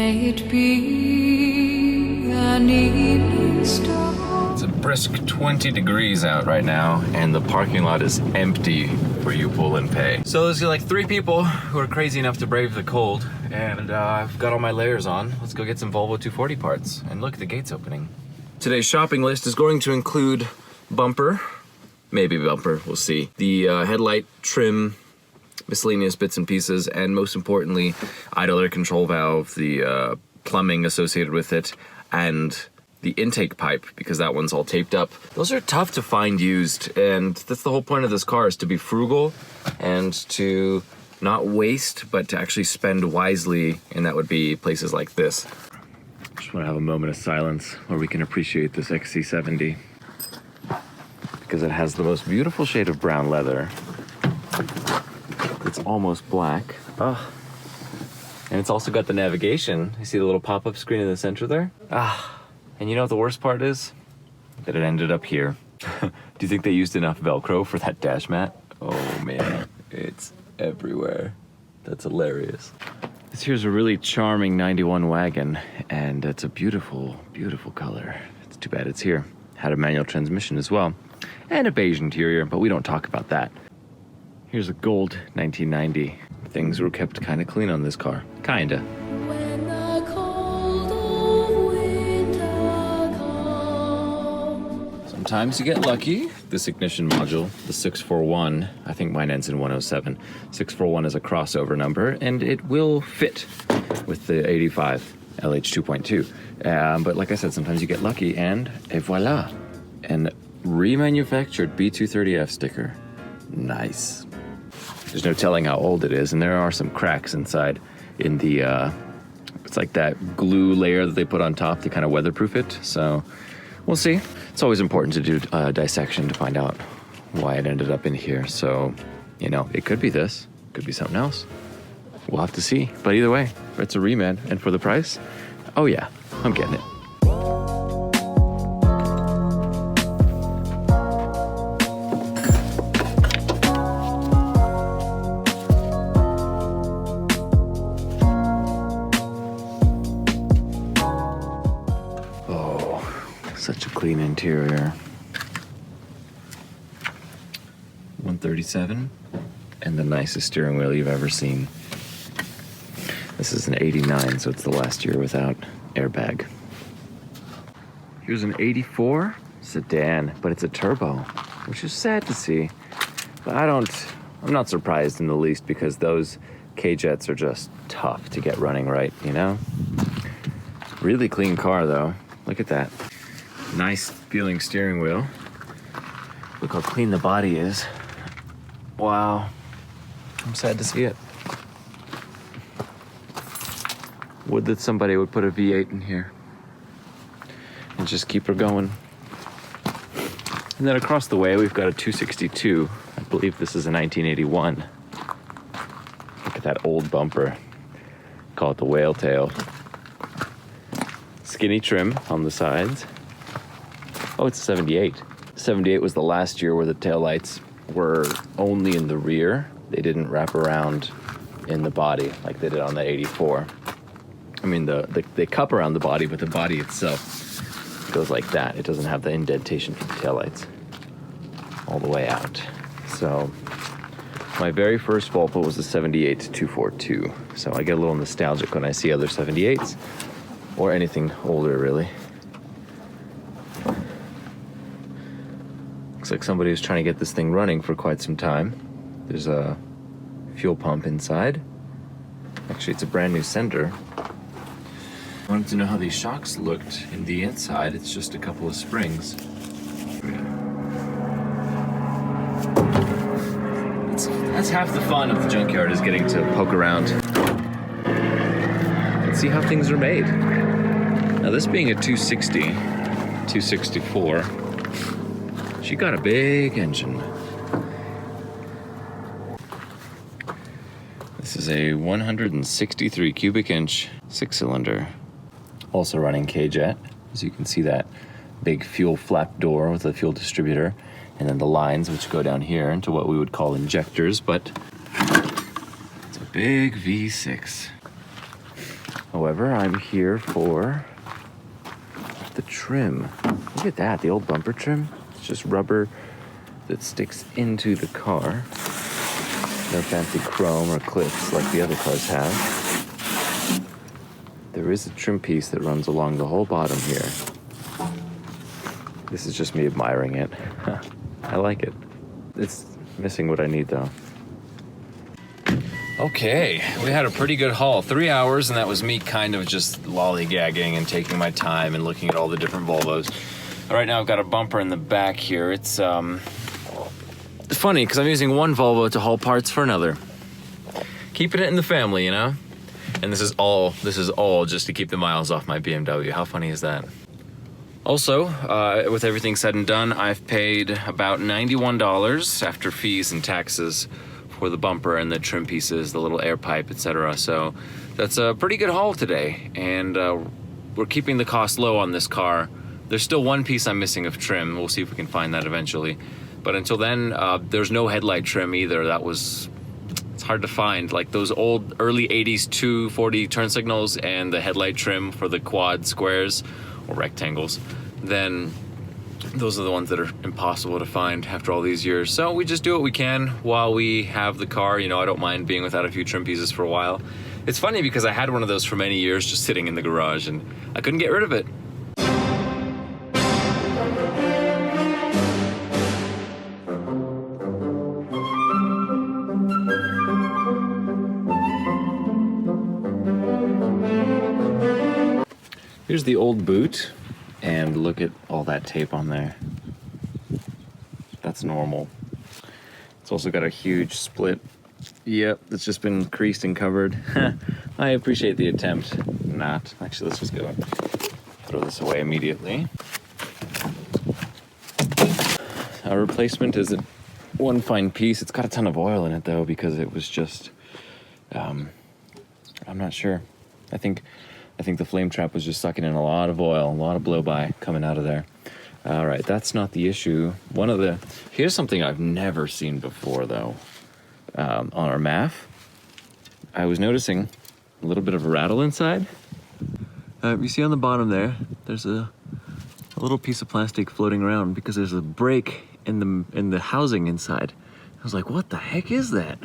May it be an evening star. It's a brisk 20 degrees out right now, and the parking lot is empty where you pull and pay. So there's like 3 people who are crazy enough to brave the cold, and I've got all my layers on. Let's go get some Volvo 240 parts. And look, the gate's opening. Today's shopping list is going to include bumper, maybe bumper, we'll see. The headlight trim, miscellaneous bits and pieces, and most importantly, idle air control valve, the plumbing associated with it, and the intake pipe, because that one's all taped up. Those are tough to find used, and that's the whole point of this car, is to be frugal and to not waste, but to actually spend wisely, and that would be places like this. Just want to have a moment of silence where we can appreciate this XC70, because it has the most beautiful shade of brown leather. It's almost black. And it's also got the navigation. You see the little pop-up screen in the center there? And you know what the worst part is? That it ended up here. Do you think they used enough Velcro for that dash mat? Oh man, it's everywhere. That's hilarious. This here's a really charming 91 wagon, and it's a beautiful, beautiful color. It's too bad it's here. Had a manual transmission as well, and a beige interior, but we don't talk about that. Here's a gold 1990. Things were kept kind of clean on this car. Kinda. When the cold of winter comes. Sometimes you get lucky. This ignition module, the 641, I think mine ends in 107. 641 is a crossover number, and it will fit with the 85 LH 2.2. But like I said, sometimes you get lucky, and voila, an remanufactured B230F sticker. Nice. There's no telling how old it is, and there are some cracks inside in the, it's like that glue layer that they put on top to kind of weatherproof it, so we'll see. It's always important to do dissection to find out why it ended up in here, so, you know, it could be this, could be something else. We'll have to see, but either way, it's a reman, and for the price, oh yeah, I'm getting it. Such a clean interior. 137, and the nicest steering wheel you've ever seen. This is an 89, so it's the last year without airbag. Here's an 84 sedan, but it's a turbo, which is sad to see. But I'm not surprised in the least, because those K-Jets are just tough to get running right, you know? Really clean car though, look at that. Nice feeling steering wheel. Look how clean the body is. Wow. I'm sad to see it. Would that somebody would put a V8 in here and just keep her going. And then across the way, we've got a 262. I believe this is a 1981. Look at that old bumper. Call it the whale tail. Skinny trim on the sides. Oh, it's a 78. 78 was the last year where the taillights were only in the rear. They didn't wrap around in the body like they did on the 84. I mean, they cup around the body, but the body itself goes like that. It doesn't have the indentation for the taillights all the way out. So my very first Volvo was the 78 242. So I get a little nostalgic when I see other 78s or anything older, really. Looks like somebody was trying to get this thing running for quite some time. There's a fuel pump inside. Actually, it's a brand new sender. I wanted to know how these shocks looked in the inside. It's just a couple of springs. That's half the fun of the junkyard, is getting to poke around and see how things are made. Now, this being a 260, 264, she got a big engine. This is a 163 cubic inch 6-cylinder. Also running K-Jet. As you can see, that big fuel flap door with a fuel distributor, and then the lines which go down here into what we would call injectors, but it's a big V6. However, I'm here for the trim. Look at that, the old bumper trim. It's just rubber that sticks into the car. No fancy chrome or clips like the other cars have. There is a trim piece that runs along the whole bottom here. This is just me admiring it. I like it. It's missing what I need though. Okay, we had a pretty good haul. 3 hours, and that was me kind of just lollygagging and taking my time and looking at all the different Volvos. Right now I've got a bumper in the back here. It's funny because I'm using one Volvo to haul parts for another. Keeping it in the family, you know? And this is all just to keep the miles off my BMW. How funny is that? Also, with everything said and done, I've paid about $91 after fees and taxes for the bumper and the trim pieces, the little air pipe, etc. So that's a pretty good haul today, and we're keeping the cost low on this car. There's still one piece I'm missing of trim. We'll see if we can find that eventually. But until then, there's no headlight trim either. It's hard to find. Like those old early 80s 240 turn signals and the headlight trim for the quad squares or rectangles, then those are the ones that are impossible to find after all these years. So we just do what we can while we have the car. You know, I don't mind being without a few trim pieces for a while. It's funny because I had one of those for many years just sitting in the garage and I couldn't get rid of it. Here's the old boot, and look at all that tape on there. That's normal. It's also got a huge split. Yep, it's just been creased and covered. I appreciate the attempt. Not. Actually, let's just go and throw this away immediately. Our replacement is one fine piece. It's got a ton of oil in it though, because it was just, I'm not sure. I think the flame trap was just sucking in a lot of oil, a lot of blow-by coming out of there. All right, that's not the issue. Here's something I've never seen before though. On our MAF, I was noticing a little bit of a rattle inside. You see on the bottom there, there's a little piece of plastic floating around because there's a break in the housing inside. I was like, what the heck is that?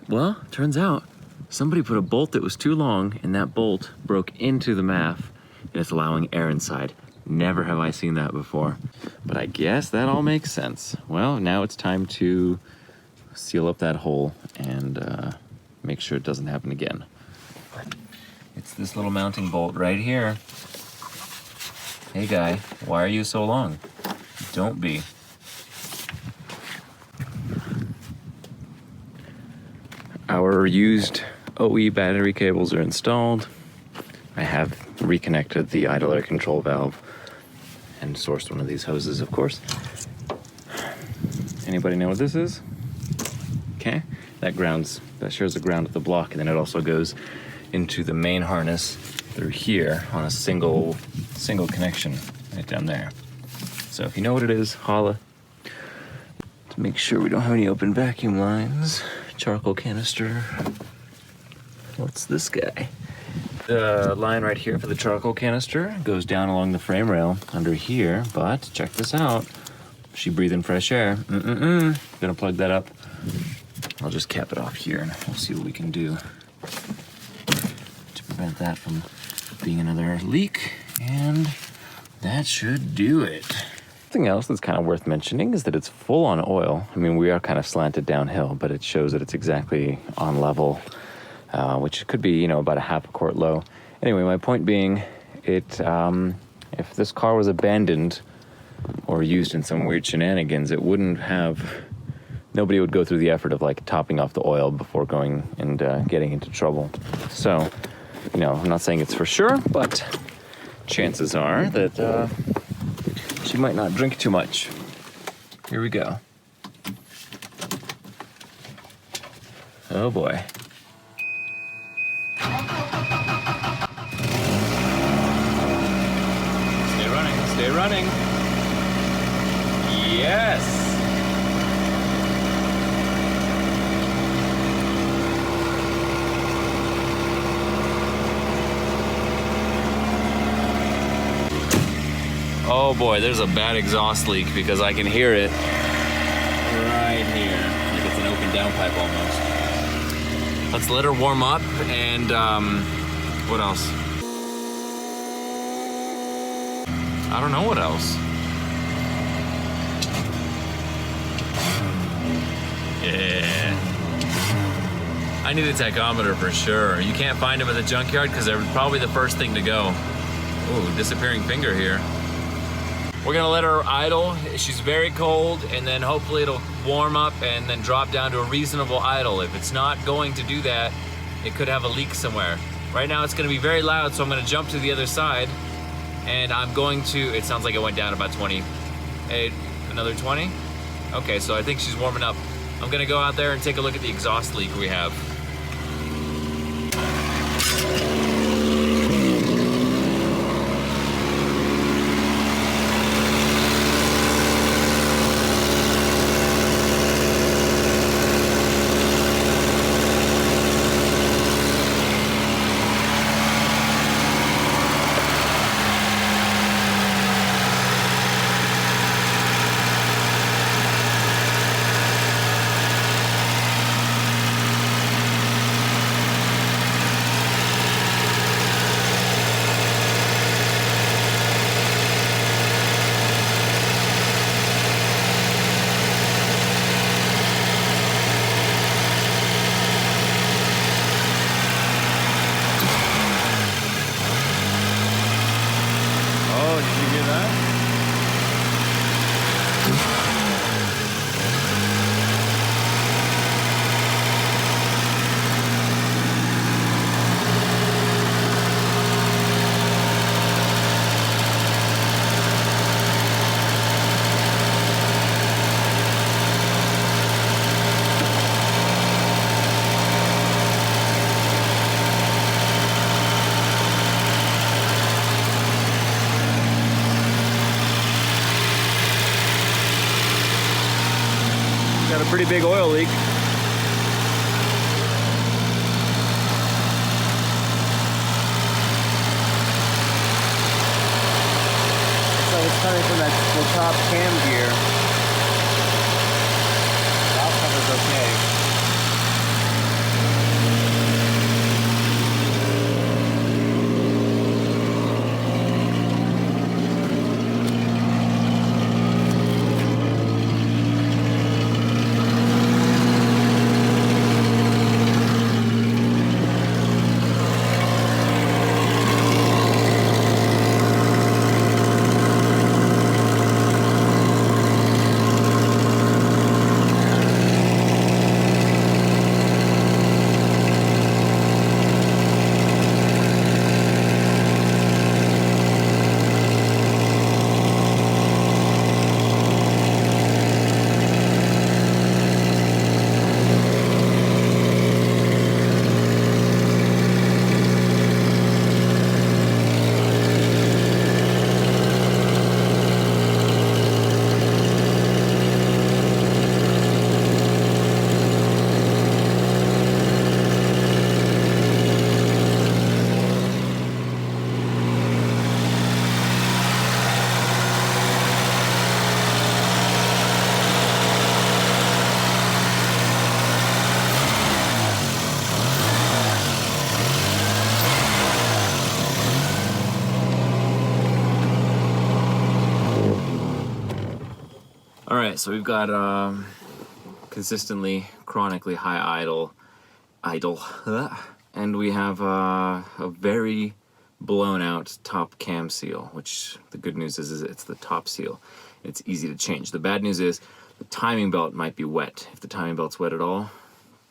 Well, turns out somebody put a bolt that was too long, and that bolt broke into the MAF, and it's allowing air inside. Never have I seen that before, but I guess that all makes sense. Well, now it's time to seal up that hole and make sure it doesn't happen again. It's this little mounting bolt right here. Hey guy, why are you so long? Don't be. Our used OE battery cables are installed. I have reconnected the idle air control valve and sourced one of these hoses, of course. Anybody know what this is? Okay, that shares the ground with the block, and then it also goes into the main harness through here on a single connection right down there. So if you know what it is, holla. To make sure we don't have any open vacuum lines. Charcoal canister. What's this guy? The line right here for the charcoal canister goes down along the frame rail under here, but check this out. She breathing fresh air. Gonna plug that up. I'll just cap it off here and we'll see what we can do to prevent that from being another leak, and that should do it. Something else that's kind of worth mentioning is that it's full on oil. I mean, we are kind of slanted downhill, but it shows that it's exactly on level, which could be, about a half a quart low. Anyway, my point being, if this car was abandoned or used in some weird shenanigans, nobody would go through the effort of topping off the oil before going and getting into trouble. So, I'm not saying it's for sure, but chances are that she might not drink too much. Here we go. Oh boy. Stay running. Yes. Oh boy, there's a bad exhaust leak because I can hear it right here. Like it's an open downpipe almost. Let's let her warm up and what else? I don't know what else. Yeah. I need a tachometer for sure. You can't find them at the junkyard because they're probably the first thing to go. Ooh, disappearing finger here. We're gonna let her idle. She's very cold, and then hopefully it'll warm up and then drop down to a reasonable idle. If it's not going to do that, it could have a leak somewhere. Right now it's gonna be very loud, so I'm gonna jump to the other side, and I'm going to, it sounds like it went down about 20. Hey, another 20? Okay, so I think she's warming up. I'm gonna go out there and take a look at the exhaust leak we have. Got a pretty big oil leak. So it's coming from the top cam gear. Valve cover's okay. All right, so we've got consistently, chronically high idle, and we have a very blown out top cam seal, which the good news is it's the top seal. It's easy to change. The bad news is the timing belt might be wet. If the timing belt's wet at all,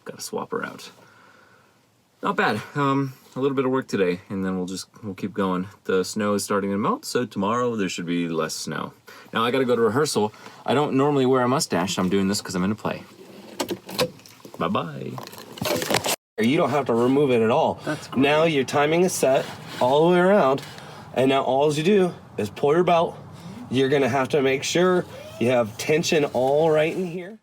gotta swap her out. Not bad. A little bit of work today, and then we'll keep going. The snow is starting to melt, so tomorrow there should be less snow. Now I gotta go to rehearsal. I don't normally wear a mustache. I'm doing this because I'm gonna play. Bye-bye. You don't have to remove it at all. That's great. Now your timing is set all the way around, and now all you do is pull your belt. You're gonna have to make sure you have tension all right in here.